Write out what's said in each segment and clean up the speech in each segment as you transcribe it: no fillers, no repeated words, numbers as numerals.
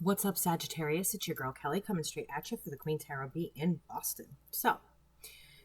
What's up, Sagittarius? It's your girl Kelly coming straight at you for the QueenTarotB in Boston. So,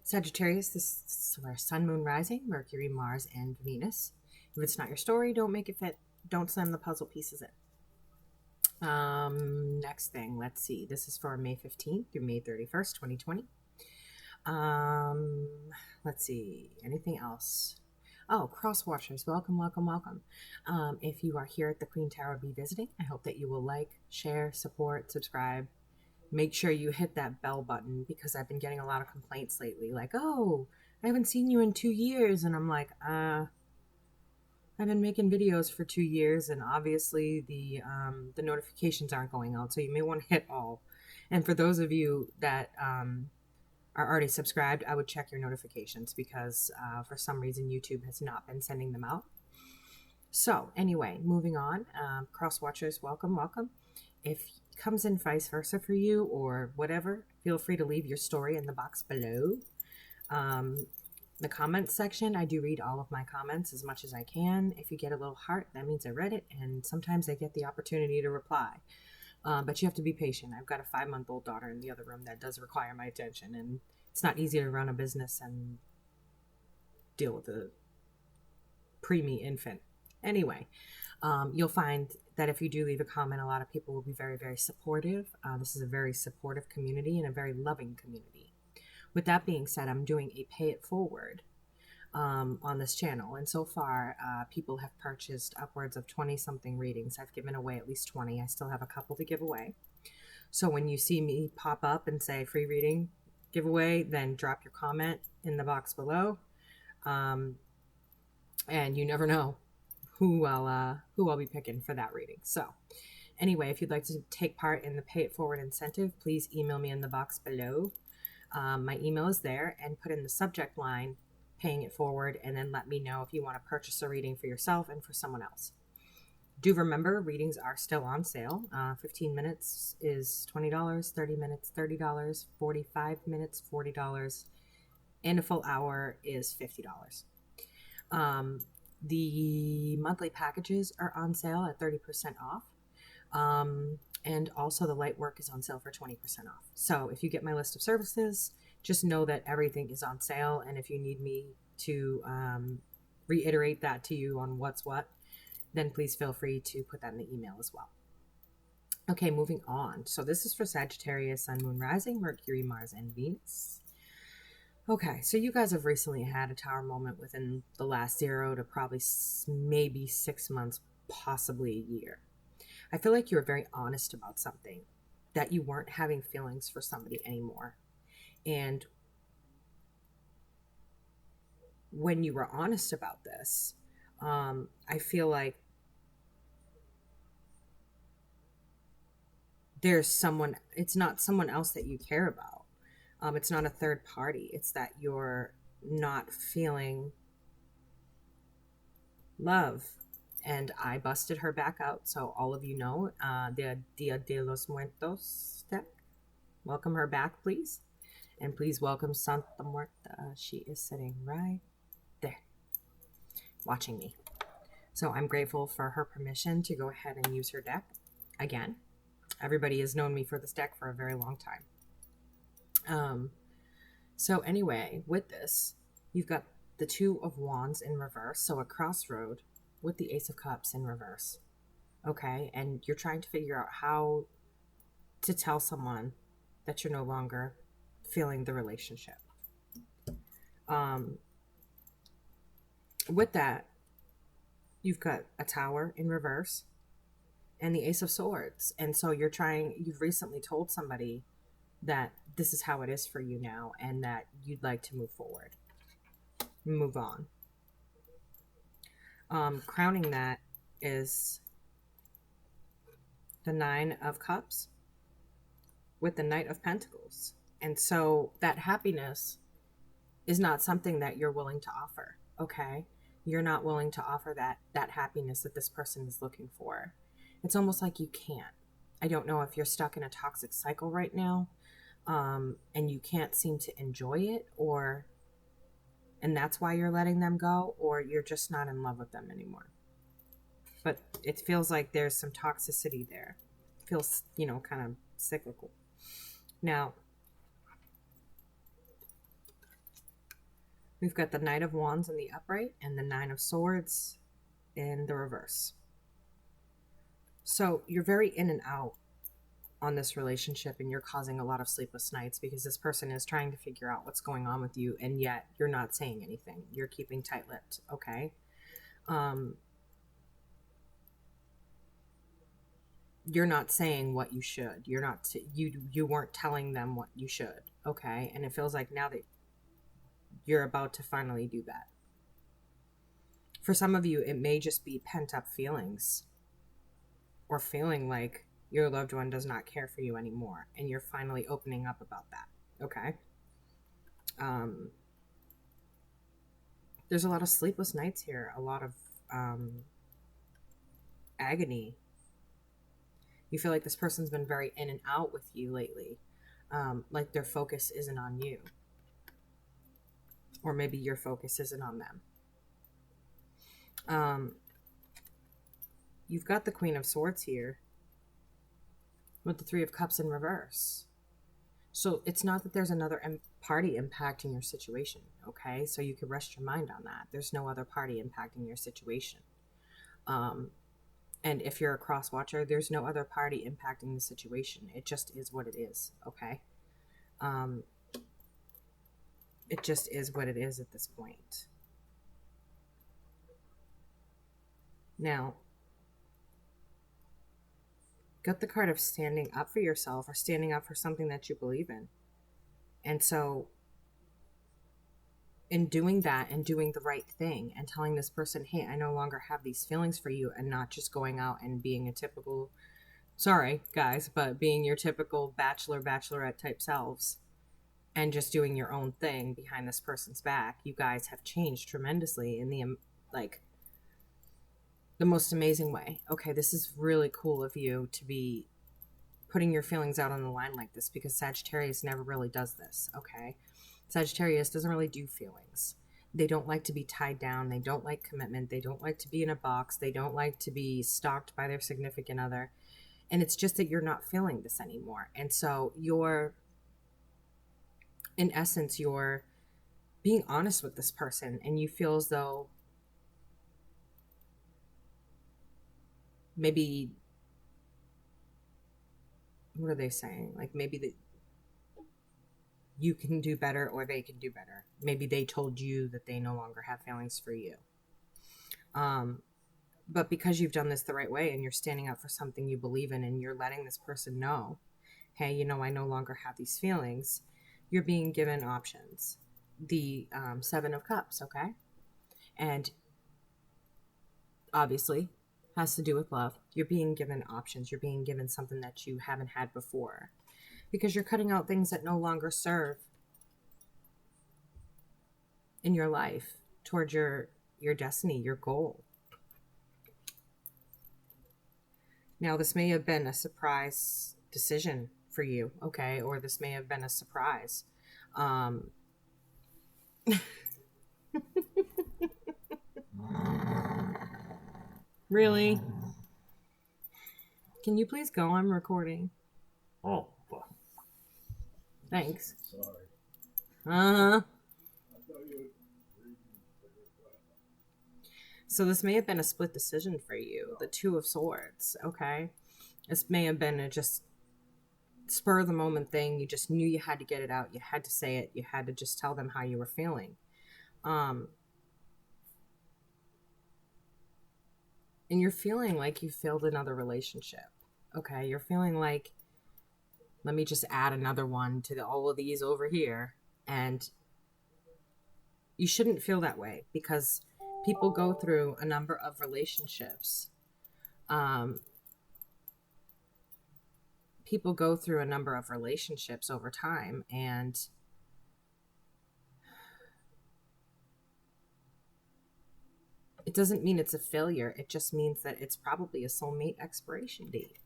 Sagittarius, this is where Sun, Moon, Rising, Mercury, Mars, and Venus. If it's not your story, don't make it fit. Don't slam the puzzle pieces in. Next thing, let's see. This is for May 15th through May 31st, 2020. Let's see. Anything else? Oh, cross watchers, welcome, welcome, welcome. If you are here at the QueenTarotB visiting, I hope that you will like, share, support, subscribe. Make sure you hit that bell button because I've been getting a lot of complaints lately. Like, oh, I haven't seen you in 2 years. And I'm like, I've been making videos for 2 years, and obviously the notifications aren't going out. So you may want to hit all. And for those of you that are already subscribed, I would check your notifications because for some reason YouTube has not been sending them out. So anyway, moving on. Cross watchers, welcome, welcome. If it comes in vice versa for you or whatever, feel free to leave your story in the box below. The comments section, I do read all of my comments as much as I can. If you get a little heart, that means I read it, and sometimes I get the opportunity to reply. But you have to be patient. I've got a 5-month-old daughter in the other room that does require my attention, and it's not easy to run a business and deal with a preemie infant. Anyway, you'll find that if you do leave a comment, a lot of people will be very, very supportive. This is a very supportive community and a very loving community. With that being said, I'm doing a pay it forward on this channel, and so far people have purchased upwards of 20-something readings. I've given away at least 20. I still have a couple to give away. So when you see me pop up and say free reading giveaway, then drop your comment in the box below, and you never know who I'll be picking for that reading. So anyway, if you'd like to take part in the pay it forward incentive, please email me in the box below. My email is there, and put in the subject line paying it forward, and then let me know if you want to purchase a reading for yourself and for someone else. Do remember, readings are still on sale. 15 minutes is $20, 30 minutes $30, 45 minutes $40, and a full hour is $50. The monthly packages are on sale at 30% off. And also the light work is on sale for 20% off. So if you get my list of services, just know that everything is on sale. And if you need me to reiterate that to you on what's what, then please feel free to put that in the email as well. Okay, moving on. So this is for Sagittarius, Sun, Moon, Rising, Mercury, Mars, and Venus. Okay, so you guys have recently had a tower moment within the last 0 to probably maybe 6 months, possibly a year. I feel like you were very honest about something, that you weren't having feelings for somebody anymore. And when you were honest about this, I feel like there's someone, it's not someone else that you care about. It's not a third party. It's that you're not feeling love. And I busted her back out, so all of you know, the Dia de los Muertos deck. Welcome her back, please. And please welcome Santa Muerta. She is sitting right there, watching me. So I'm grateful for her permission to go ahead and use her deck again. Everybody has known me for this deck for a very long time. So anyway, with this, you've got the 2 of Wands in reverse, so a crossroad with the Ace of Cups in reverse. Okay, and you're trying to figure out how to tell someone that you're no longer feeling the relationship. With that, you've got a Tower in reverse and the Ace of Swords. And so you've recently told somebody that this is how it is for you now, and that you'd like to move forward, move on. Crowning that is the 9 of Cups with the Knight of Pentacles. And so that happiness is not something that you're willing to offer, okay? You're not willing to offer that happiness that this person is looking for. It's almost like you can't. I don't know if you're stuck in a toxic cycle right now, and you can't seem to enjoy it, and that's why you're letting them go, or you're just not in love with them anymore. But it feels like there's some toxicity there. feels, you know, kind of cyclical. Now, we've got the Knight of Wands in the upright and the Nine of Swords in the reverse. So you're very in and out on this relationship, and you're causing a lot of sleepless nights because this person is trying to figure out what's going on with you, and yet you're not saying anything. You're keeping tight-lipped, okay? You're not saying what you should. You're not, you weren't telling them what you should, okay? And it feels like now that you're about to finally do that. For some of you, it may just be pent-up feelings, or feeling like your loved one does not care for you anymore, and you're finally opening up about that, okay? There's a lot of sleepless nights here, a lot of agony. You feel like this person's been very in and out with you lately, like their focus isn't on you, or maybe your focus isn't on them. You've got the Queen of Swords here with the Three of Cups in reverse. So it's not that there's another party impacting your situation, okay? So you can rest your mind on that. There's no other party impacting your situation. And if you're a cross watcher, there's no other party impacting the situation. It just is what it is, okay? It just is what it is at this point. Now, got the card of standing up for yourself, or standing up for something that you believe in. And so in doing that and doing the right thing and telling this person, hey, I no longer have these feelings for you, and not just going out and being a typical, sorry guys, but being your typical bachelorette type selves and just doing your own thing behind this person's back. You guys have changed tremendously in the most amazing way. Okay, this is really cool of you to be putting your feelings out on the line like this, because Sagittarius never really does this, okay? Sagittarius doesn't really do feelings. They don't like to be tied down. They don't like commitment. They don't like to be in a box. They don't like to be stalked by their significant other. And it's just that you're not feeling this anymore. And so in essence, you're being honest with this person, and you feel as though maybe, what are they saying? Like maybe that you can do better, or they can do better. Maybe they told you that they no longer have feelings for you. But because you've done this the right way, and you're standing up for something you believe in, and you're letting this person know, hey, you know, I no longer have these feelings, you're being given options. The Seven of Cups, okay? And obviously has to do with love. You're being given options. You're being given something that you haven't had before, because you're cutting out things that no longer serve in your life towards your destiny, your goal. Now, this may have been a surprise decision for you, okay? Or this may have been a surprise. Really? Can you please go? I'm recording. Oh, fuck. Thanks. Sorry. Uh-huh. So this may have been a split decision for you. The Two of Swords, okay? This may have been a just spur of the moment thing. You just knew you had to get it out. You had to say it. You had to just tell them how you were feeling. And you're feeling like you failed another relationship. Okay, you're feeling like, let me just add another one to all of these over here. And you shouldn't feel that way, because people go through a number of relationships. People go through a number of relationships over time, and it doesn't mean it's a failure. It just means that it's probably a soulmate expiration date.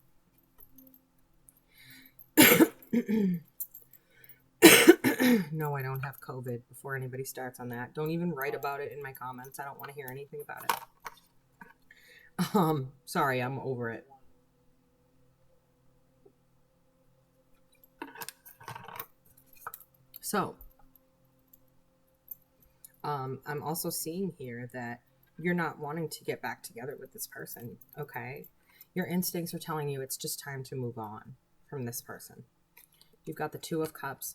No, I don't have COVID. Before anybody starts on that, don't even write about it in my comments. I don't want to hear anything about it. Sorry, I'm over it. So, I'm also seeing here that you're not wanting to get back together with this person, okay? Your instincts are telling you it's just time to move on from this person. You've got the Two of Cups,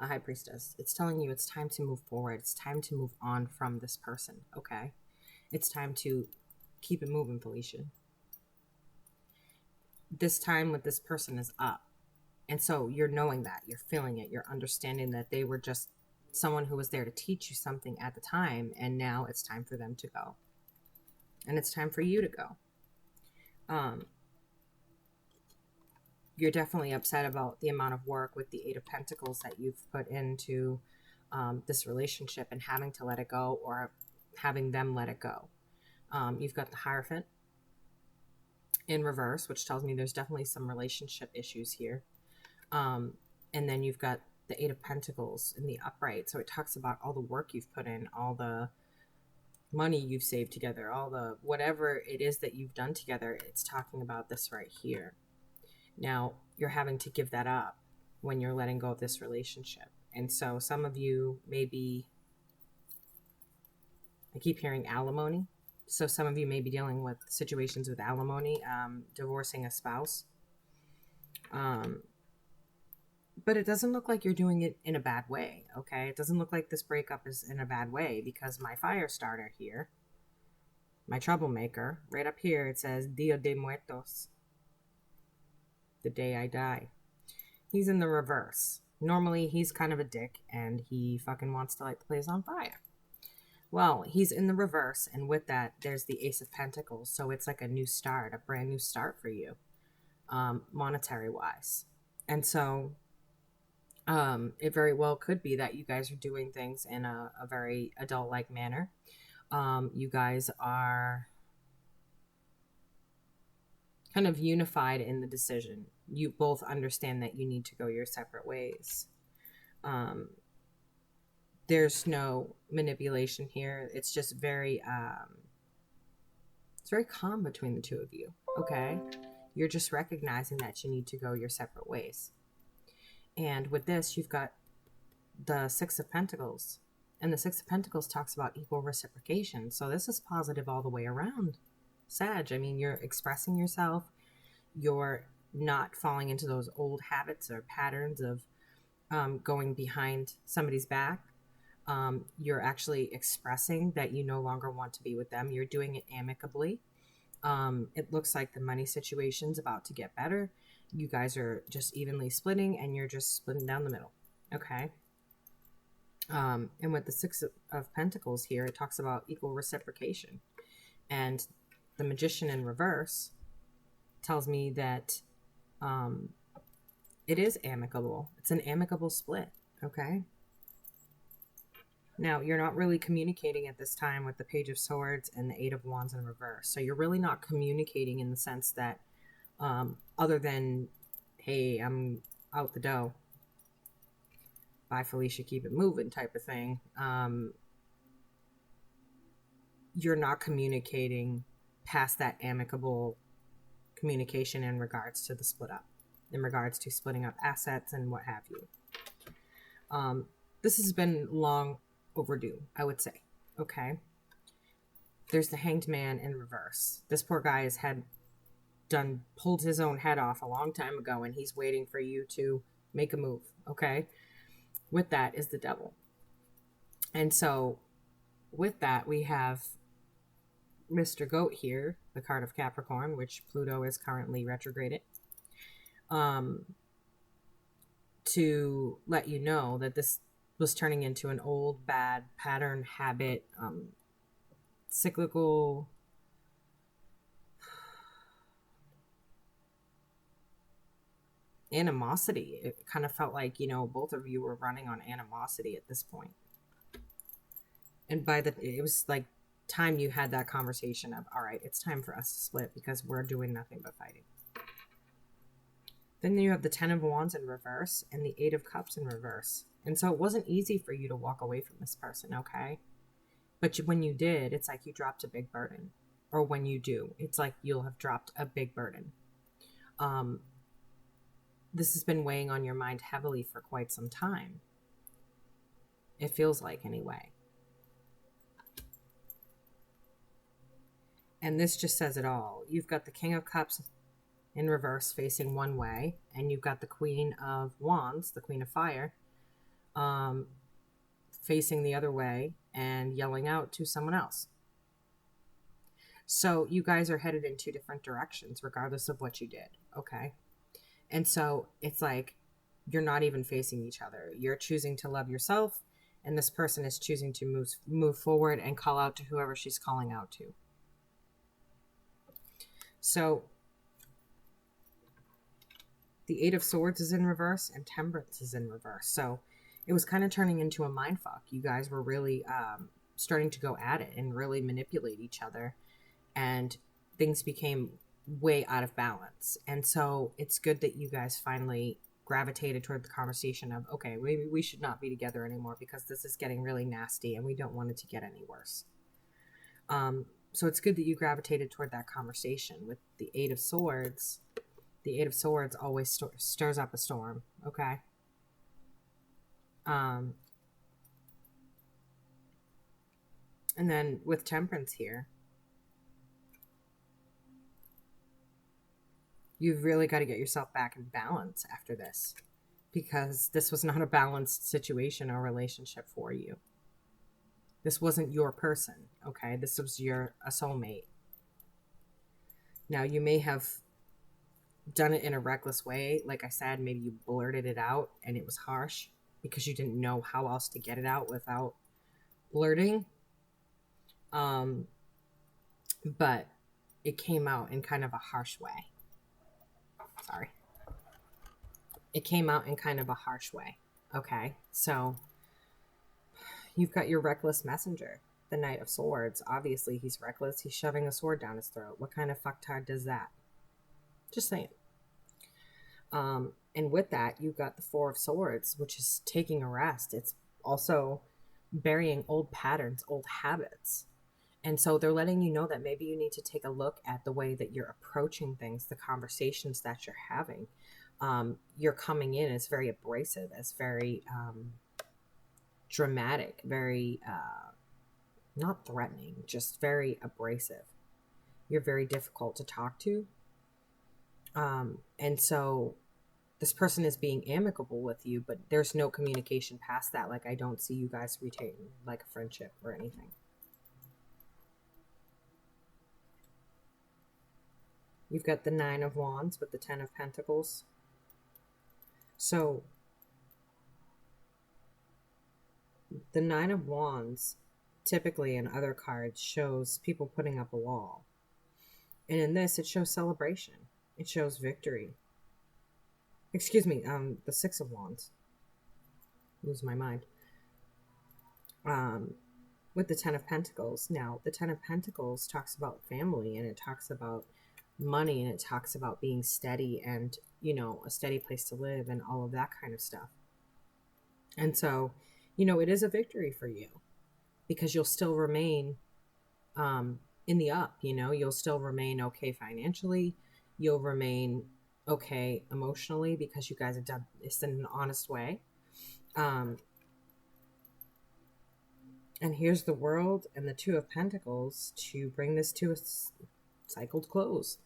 a High Priestess. It's telling you it's time to move forward. It's time to move on from this person, okay? It's time to keep it moving, Felicia. This time with this person is up. And so you're knowing that, you're feeling it, you're understanding that they were just someone who was there to teach you something at the time, and now it's time for them to go. And it's time for you to go. You're definitely upset about the amount of work with the Eight of Pentacles that you've put into this relationship and having to let it go, or having them let it go. You've got the Hierophant in reverse, which tells me there's definitely some relationship issues here. And then you've got the Eight of Pentacles in the upright. So it talks about all the work you've put in, all the money you've saved together, all the whatever it is that you've done together. It's talking about this right here. Now, you're having to give that up when you're letting go of this relationship. And so some of you maybe, I keep hearing alimony. So some of you may be dealing with situations with alimony, divorcing a spouse. But it doesn't look like you're doing it in a bad way, okay? It doesn't look like this breakup is in a bad way, because my fire starter here, my troublemaker, right up here, it says Dia de Muertos, the day I die. He's in the reverse. Normally, he's kind of a dick, and he fucking wants to light the place on fire. Well, he's in the reverse, and with that, there's the Ace of Pentacles, so it's like a new start, a brand new start for you, monetary-wise. And so it very well could be that you guys are doing things in a very adult-like manner. You guys are kind of unified in the decision. You both understand that you need to go your separate ways. There's no manipulation here. It's just very, it's very calm between the two of you, okay? You're just recognizing that you need to go your separate ways. And with this, you've got the Six of Pentacles. And the Six of Pentacles talks about equal reciprocation. So this is positive all the way around, Sag. I mean, you're expressing yourself. You're not falling into those old habits or patterns of going behind somebody's back. You're actually expressing that you no longer want to be with them. You're doing it amicably. It looks like the money situation's about to get better. You guys are just evenly splitting, and you're just splitting down the middle. Okay. And with the Six of Pentacles here, it talks about equal reciprocation. And the Magician in reverse tells me that it is amicable. It's an amicable split. Okay. Now, you're not really communicating at this time with the Page of Swords and the Eight of Wands in reverse. So you're really not communicating in the sense that other than, hey, I'm out the dough, bye Felicia, keep it moving type of thing. You're not communicating past that amicable communication in regards to the split up, in regards to splitting up assets and what have you. This has been long overdue, I would say. Okay. There's the Hanged Man in reverse. This poor guy has pulled his own head off a long time ago, and he's waiting for you to make a move. Okay. With that is the Devil. And so with that, we have Mr. Goat here, the card of Capricorn, which Pluto is currently retrograded, to let you know that this was turning into an old bad pattern, habit, cyclical animosity. It kind of felt like, both of you were running on animosity at this point. And it was like time you had that conversation of, all right, it's time for us to split because we're doing nothing but fighting. Then you have the Ten of Wands in reverse and the Eight of Cups in reverse. And so it wasn't easy for you to walk away from this person, okay? But when you did, it's like you dropped a big burden. Or when you do, it's like you'll have dropped a big burden. This has been weighing on your mind heavily for quite some time. It feels like, anyway. And this just says it all. You've got the King of Cups in reverse facing one way, and you've got the Queen of Wands, the Queen of Fire, facing the other way and yelling out to someone else. So you guys are headed in two different directions, regardless of what you did, okay? And so it's like you're not even facing each other. You're choosing to love yourself, and this person is choosing to move forward and call out to whoever she's calling out to. So the Eight of Swords is in reverse and Temperance is in reverse. So it was kind of turning into a mindfuck. You guys were really starting to go at it and really manipulate each other. And things became way out of balance. And so it's good that you guys finally gravitated toward the conversation of, okay, maybe we should not be together anymore because this is getting really nasty and we don't want it to get any worse. So it's good that you gravitated toward that conversation. With the Eight of Swords, the Eight of Swords always stirs up a storm, okay? And then with Temperance here, you've really got to get yourself back in balance after this, because this was not a balanced situation or relationship for you. This wasn't your person, okay? This was a soulmate. Now, you may have done it in a reckless way. Like I said, maybe you blurted it out and it was harsh because you didn't know how else to get it out without blurting. But it came out in kind of a harsh way. Sorry. It came out in kind of a harsh way. Okay, so you've got your reckless messenger, the Knight of Swords. Obviously, he's reckless. He's shoving a sword down his throat. What kind of fucktard does that? Just saying. And with that, you've got the Four of Swords, which is taking a rest. It's also burying old patterns, old habits. And so they're letting you know that maybe you need to take a look at the way that you're approaching things, the conversations that you're having. You're coming in as very abrasive, as very dramatic, very not threatening, just very abrasive. You're very difficult to talk to. And so this person is being amicable with you, but there's no communication past that. Like, I don't see you guys retaining like a friendship or anything. You've got the Nine of Wands with the Ten of Pentacles. So the Nine of Wands typically in other cards shows people putting up a wall. And in this, it shows celebration. It shows victory. Excuse me, the Six of Wands. Lose my mind. With the Ten of Pentacles. Now, the Ten of Pentacles talks about family, and it talks about money, and it talks about being steady and, you know, a steady place to live and all of that kind of stuff. And so, you know, it is a victory for you because you'll still remain in the up, you know, you'll still remain okay financially. You'll remain okay emotionally because you guys have done this in an honest way. And here's the World and the Two of Pentacles to bring this to a cycled close.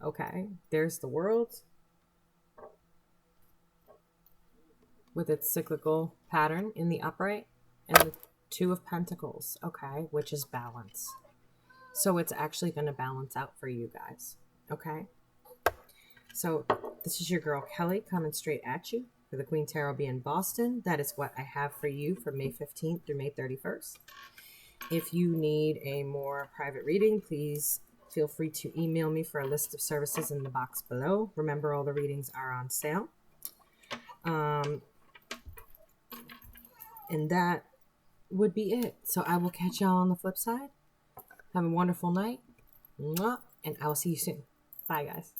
Okay, there's the World with its cyclical pattern in the upright, and the Two of Pentacles, okay, which is balance. So it's actually going to balance out for you guys, okay? So this is your girl Kelly coming straight at you for the QueenTarotB in Boston. That is what I have for you from May 15th through May 31st. If you need a more private reading, please feel free to email me for a list of services in the box below. Remember, all the readings are on sale. And that would be it. So I will catch y'all on the flip side. Have a wonderful night. And I will see you soon. Bye, guys.